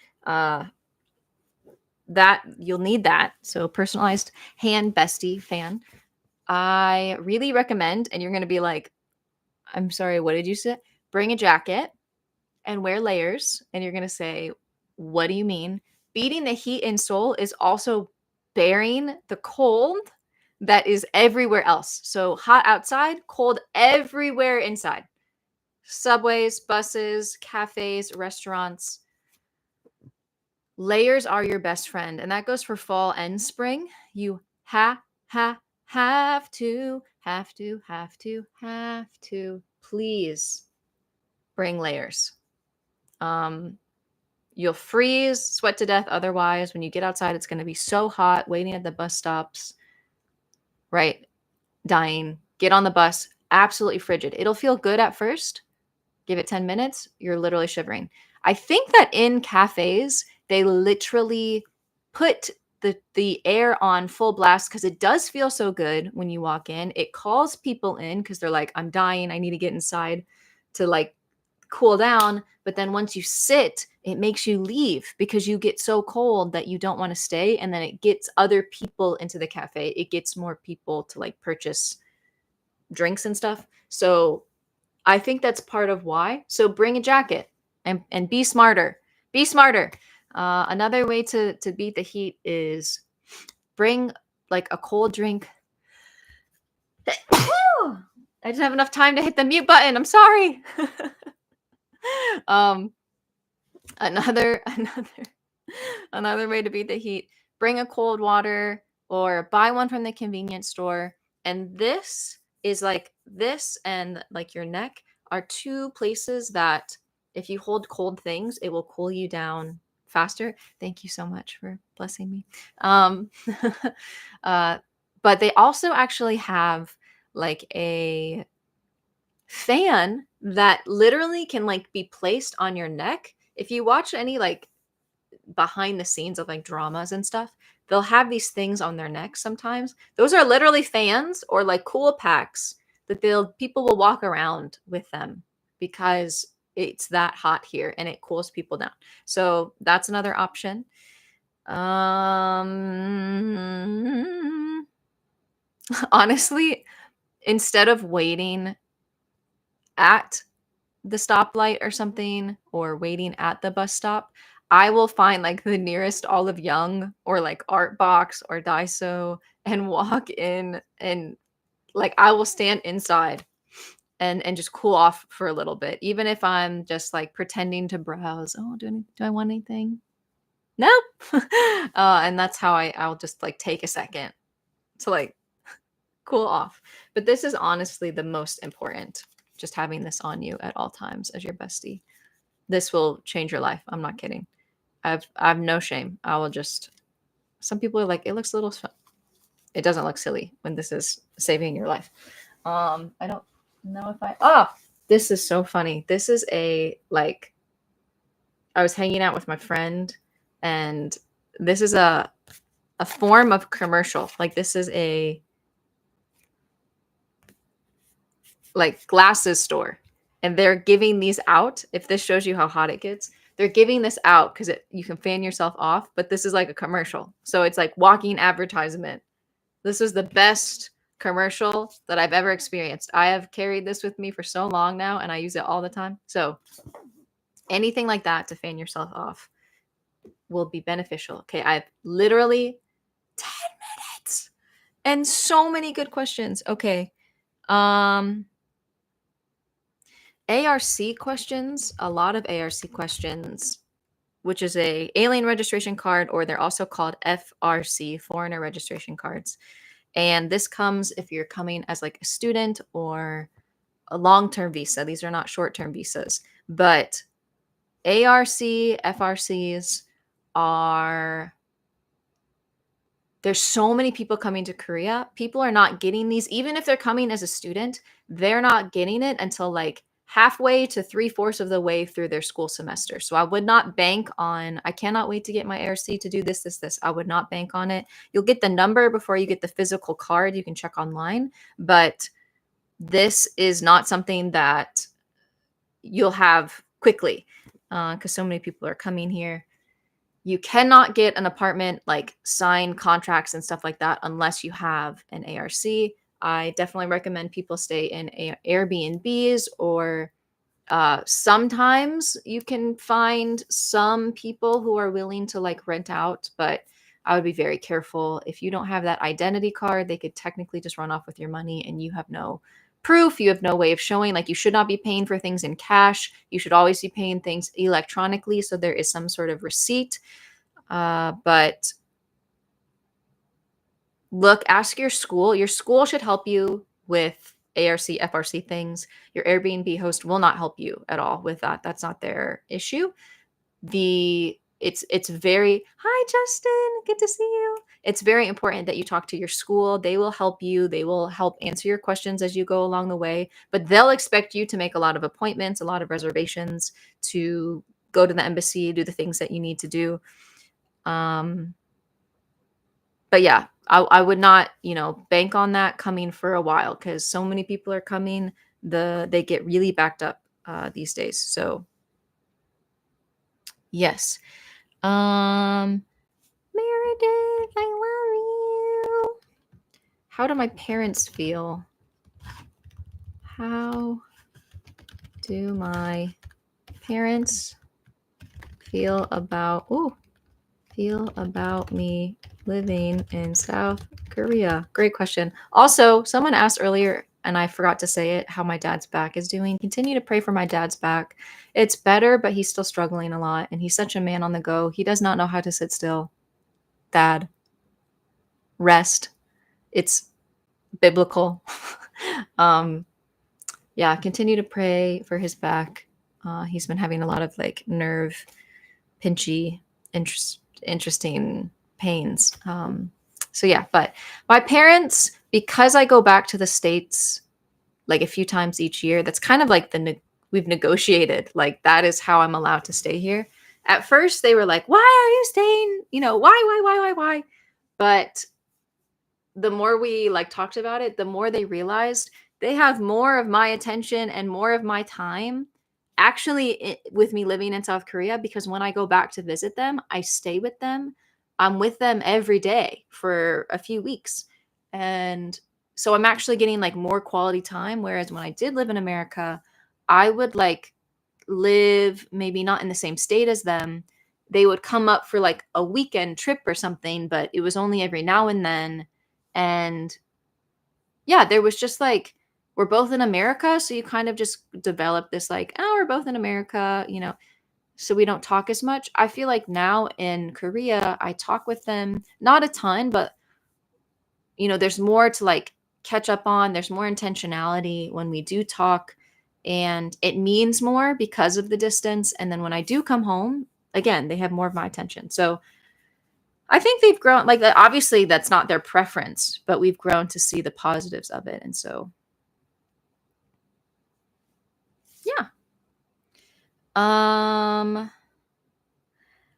That you'll need that. So personalized hand bestie fan. I really recommend, and you're going to be like, I'm sorry, what did you say? Bring a jacket and wear layers. And you're going to say, what do you mean? Beating the heat in Seoul is also bearing the cold that is everywhere else. So hot outside, cold everywhere inside. Subways, buses, cafes, restaurants. Layers are your best friend, and that goes for fall and spring. You have to please bring layers. You'll freeze, sweat to death otherwise. When you get outside, it's going to be so hot, waiting at the bus stops, right? Dying. Get on the bus, absolutely frigid. It'll feel good at first. Give it 10 minutes, you're literally shivering. I think that in cafes, they literally put the air on full blast because it does feel so good when you walk in. It calls people in because they're like, I'm dying. I need to get inside to like cool down. But then once you sit, it makes you leave because you get so cold that you don't want to stay. And then it gets other people into the cafe. It gets more people to like purchase drinks and stuff. So I think that's part of why. So bring a jacket and be smarter. Be smarter. Another way to beat the heat is bring like a cold drink. I didn't have enough time to hit the mute button. I'm sorry. Another way to beat the heat, bring a cold water or buy one from the convenience store. And this is like this and like your neck are two places that if you hold cold things, it will cool you down faster. Thank you so much for blessing me. Um, uh, but they also actually have like a fan that literally can like be placed on your neck. If you watch any like behind the scenes of like dramas and stuff, they'll have these things on their necks sometimes. Those are literally fans or like cool packs that people will walk around with them because it's that hot here and it cools people down. So that's another option. Honestly, instead of waiting at the stoplight or something or waiting at the bus stop, I will find like the nearest Olive Young or like Art Box or Daiso and walk in and like I will stand inside and just cool off for a little bit, even if I'm just like pretending to browse. Oh, do I want anything? Nope. And that's how I'll just like take a second to like cool off. But this is honestly the most important. Just having this on you at all times as your bestie. This will change your life. I'm not kidding. I've no shame. I will just. Some people are like, it looks a little. It doesn't look silly when this is saving your life. I don't know if I. Oh, this is so funny. This is a like. I was hanging out with my friend, and this is a form of commercial. Like this is a like glasses store, and they're giving these out. If this shows you how hot it gets, they're giving this out because you can fan yourself off, but this is like a commercial, so it's like walking advertisement. This is the best commercial that I've ever experienced. I have carried this with me for so long now and I use it all the time. So anything like that to fan yourself off will be beneficial. Okay, I have literally 10 minutes and so many good questions. Okay. ARC questions, a lot of ARC questions, which is a alien registration card, or they're also called FRC, foreigner registration cards. And this comes if you're coming as like a student or a long-term visa. These are not short-term visas, but ARC, FRCs are, there's so many people coming to Korea. People are not getting these, even if they're coming as a student, they're not getting it until like halfway to 3/4 of the way through their school semester. So I would not bank on, I cannot wait to get my ARC to do this, this, this. I would not bank on it. You'll get the number before you get the physical card. You can check online, but this is not something that you'll have quickly because so many people are coming here. You cannot get an apartment, like sign contracts and stuff like that, unless you have an ARC. I definitely recommend people stay in Airbnbs or sometimes you can find some people who are willing to like rent out, but I would be very careful. If you don't have that identity card, they could technically just run off with your money and you have no proof. You have no way of showing, like you should not be paying for things in cash. You should always be paying things electronically. So there is some sort of receipt. But look, ask your school. Your school should help you with ARC, FRC things. Your Airbnb host will not help you at all with that. That's not their issue. It's very, hi Justin, good to see you. It's very important that you talk to your school. They will help you. They will help answer your questions as you go along the way, but they'll expect you to make a lot of appointments, a lot of reservations, to go to the embassy, do the things that you need to do. But yeah, I would not, bank on that coming for a while because so many people are coming. They get really backed up these days. So yes. Meredith, I love you. How do my parents feel? How do my parents feel about me living in South Korea? Great question. Also, someone asked earlier and I forgot to say it, how my dad's back is doing. Continue to pray for my dad's back. It's better, but he's still struggling a lot, and he's such a man on the go. He does not know how to sit still. Dad, rest. It's biblical. um, yeah, continue to pray for his back. He's been having a lot of like nerve, pinchy, interesting pains. So yeah, but my parents, because I go back to the States like a few times each year, that's kind of like we've negotiated, like that is how I'm allowed to stay here. At first they were like, why are you staying? You know, why? But the more we like talked about it, the more they realized they have more of my attention and more of my time actually with me living in South Korea, because when I go back to visit them, I stay with them. I'm with them every day for a few weeks. And so I'm actually getting like more quality time. Whereas when I did live in America, I would like live maybe not in the same state as them. They would come up for like a weekend trip or something, but it was only every now and then. And yeah, there was just like, we're both in America. So you kind of just develop this like, oh, we're both in America, you know, so we don't talk as much. I feel like now in Korea, I talk with them, not a ton, but you know, there's more to like catch up on. There's more intentionality when we do talk, and it means more because of the distance. And then when I do come home, again, they have more of my attention. So I think they've grown, like, obviously that's not their preference, but we've grown to see the positives of it. And so, yeah.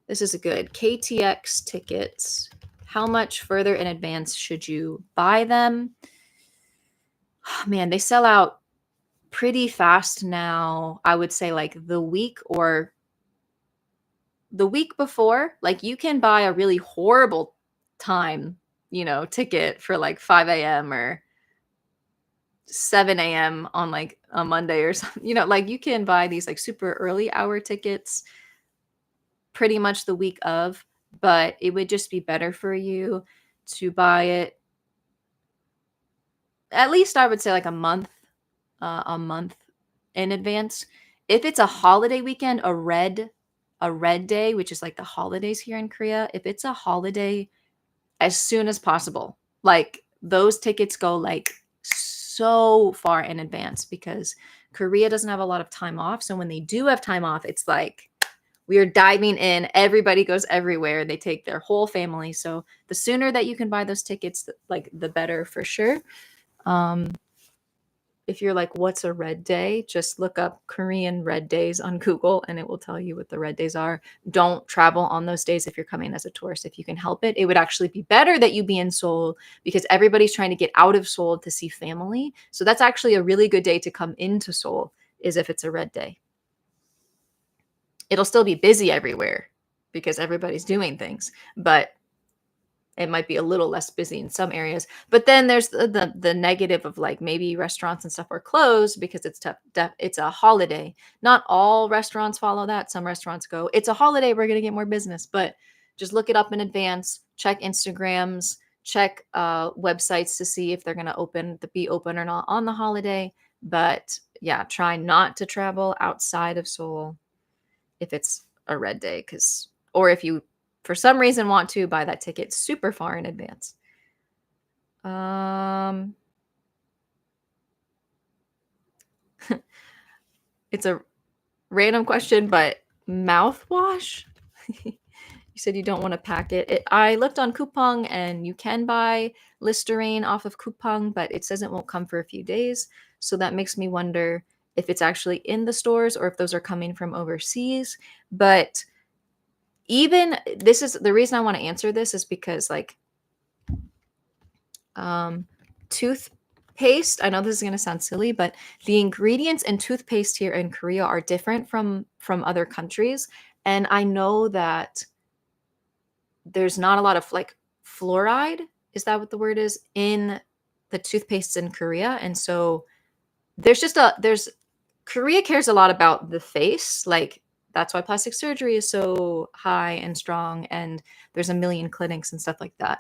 This is a good KTX tickets. How much further in advance should you buy them? Oh, man, they sell out pretty fast now. I would say like the week before, like you can buy a really horrible time, you know, ticket for like 5 a.m. or 7 a.m. on like a Monday or something. You know, like you can buy these like super early hour tickets pretty much the week of, but it would just be better for you to buy it at least, I would say, like a month in advance. If it's a holiday weekend, a red day, which is like the holidays here in Korea, if it's a holiday, as soon as possible. Like those tickets go like so far in advance because Korea doesn't have a lot of time off. So when they do have time off, it's like we are diving in. Everybody goes everywhere. They take their whole family. So the sooner that you can buy those tickets, like the better for sure. If you're like, what's a red day? Just look up Korean red days on Google and it will tell you what the red days are. Don't travel on those days if you're coming as a tourist. If you can help it, it would actually be better that you be in Seoul because everybody's trying to get out of Seoul to see family. So that's actually a really good day to come into Seoul, is if it's a red day. It'll still be busy everywhere because everybody's doing things, but it might be a little less busy in some areas. But then there's the negative of like maybe restaurants and stuff are closed because it's tough. It's a holiday. Not all restaurants follow that. Some restaurants go, it's a holiday, we're going to get more business. But just look it up in advance. Check Instagrams. Check websites to see if they're going to be open or not on the holiday. But yeah, try not to travel outside of Seoul if it's a red day, or if you for some reason want to buy that ticket super far in advance. It's a random question, but mouthwash? You said you don't want to pack it. I looked on Coupang and you can buy Listerine off of Coupang, but it says it won't come for a few days. So that makes me wonder if it's actually in the stores or if those are coming from overseas. But this is the reason I want to answer this is because like toothpaste, I know this is going to sound silly, but the ingredients in toothpaste here in Korea are different from other countries. And I know that there's not a lot of like fluoride, is that what the word is, in the toothpastes in Korea. And so Korea cares a lot about the face, like that's why plastic surgery is so high and strong, and there's a million clinics and stuff like that.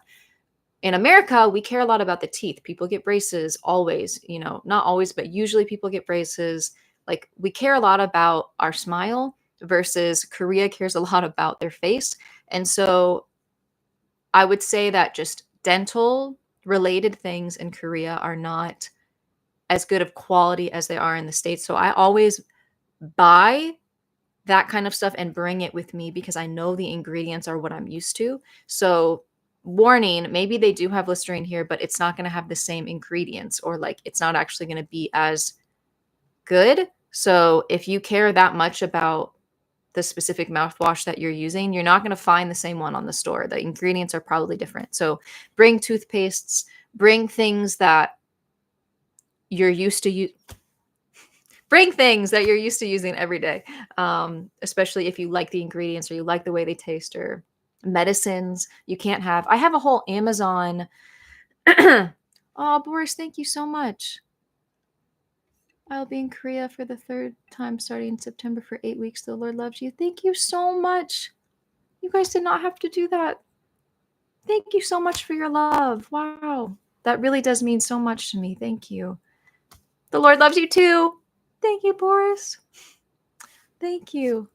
In America, we care a lot about the teeth. People get braces always, not always, but usually people get braces. Like we care a lot about our smile versus Korea cares a lot about their face. And so I would say that just dental related things in Korea are not as good of quality as they are in the States. So I always buy that kind of stuff and bring it with me because I know the ingredients are what I'm used to. So, warning, maybe they do have Listerine here, but it's not going to have the same ingredients or like it's not actually going to be as good. So, if you care that much about the specific mouthwash that you're using, you're not going to find the same one on the store. The ingredients are probably different. So, bring toothpastes, bring things that you're used to bring things that you're used to using every day, especially if you like the ingredients or you like the way they taste, or medicines you can't have. I have a whole Amazon. Oh, Boris, thank you so much. I'll be in Korea for the third time starting in September for 8 weeks. The Lord loves you. Thank you so much. You guys did not have to do that. Thank you so much for your love. Wow. That really does mean so much to me. Thank you. The Lord loves you too. Thank you, Boris. Thank you.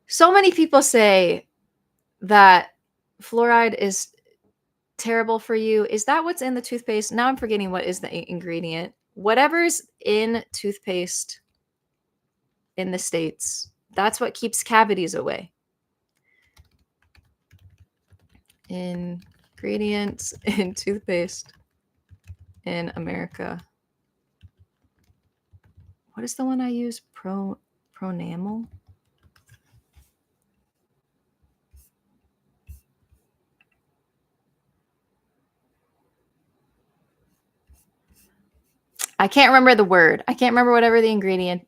So many people say that fluoride is terrible for you. Is that what's in the toothpaste? Now I'm forgetting what is the ingredient. Whatever's in toothpaste in the States, that's what keeps cavities away. Ingredients in toothpaste in America. What is the one I use? Pronamel? I can't remember the word. I can't remember whatever the ingredient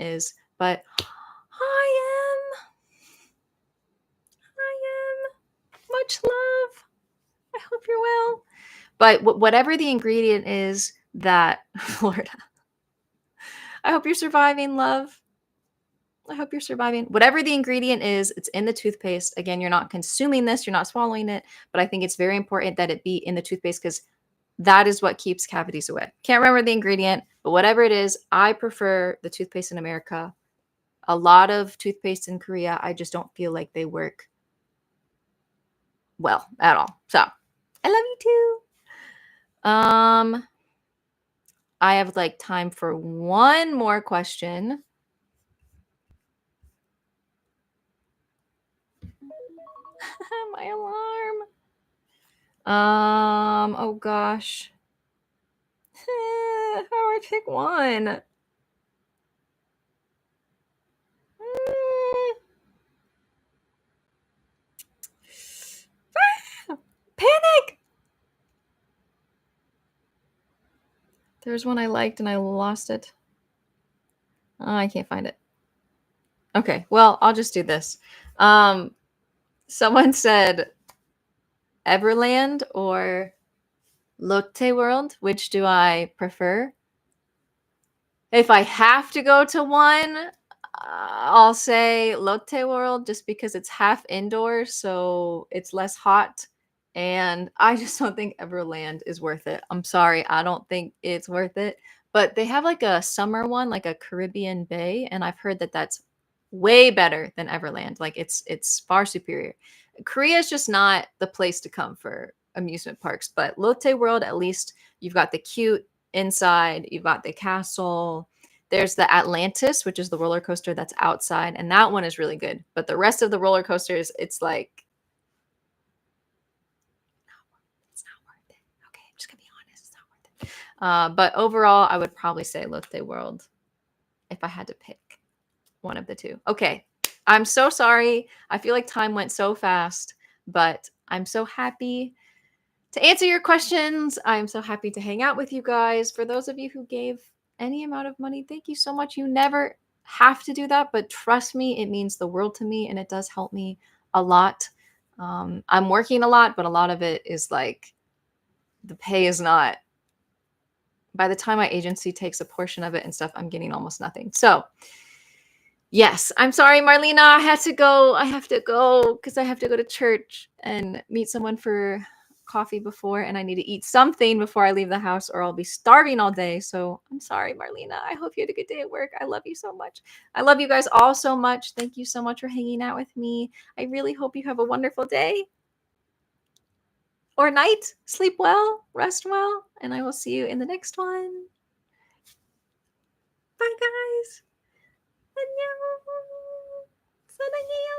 is, but I am much love. I hope you're well. But whatever the ingredient is that Florida. I hope you're surviving, love. I hope you're surviving. Whatever the ingredient is, it's in the toothpaste. Again, you're not consuming this, you're not swallowing it, but I think it's very important that it be in the toothpaste because that is what keeps cavities away. Can't remember the ingredient, but whatever it is, I prefer the toothpaste in America. A lot of toothpaste in Korea, I just don't feel like they work well at all. So, I love you too. I have like time for one more question. My alarm. Oh gosh. How do I pick one? Panic! There's one I liked and I lost it. Oh, I can't find it. Okay, well, I'll just do this. Someone said Everland or Lotte World. Which do I prefer? If I have to go to one, I'll say Lotte World just because it's half indoors, so it's less hot. And I just don't think Everland is worth it. I'm sorry, I don't think it's worth it. But they have like a summer one, like a Caribbean Bay, and I've heard that that's way better than Everland. Like it's far superior. Korea is just not the place to come for amusement parks, but Lotte World, at least you've got the cute inside, you've got the castle. There's the Atlantis, which is the roller coaster that's outside, and that one is really good. But the rest of the roller coasters, it's like it's not worth it. Okay, I'm just gonna be honest, it's not worth it. But overall, I would probably say Lotte World if I had to pick one of the two. Okay, I'm so sorry. I feel like time went so fast, but I'm so happy to answer your questions. I'm so happy to hang out with you guys. For those of you who gave any amount of money, thank you so much. You never have to do that, but trust me, it means the world to me and it does help me a lot. I'm working a lot, but a lot of it is like the pay is not. By the time my agency takes a portion of it and stuff, I'm getting almost nothing. So Yes, I'm sorry, Marlena. I had to go. I have to go because I have to go to church and meet someone for coffee before, and I need to eat something before I leave the house, or I'll be starving all day. So I'm sorry, Marlena. I hope you had a good day at work. I love you so much. I love you guys all so much. Thank you so much for hanging out with me. I really hope you have a wonderful day or night. Sleep well, rest well, and I will see you in the next one. Bye, guys. 안녕. 사랑해요.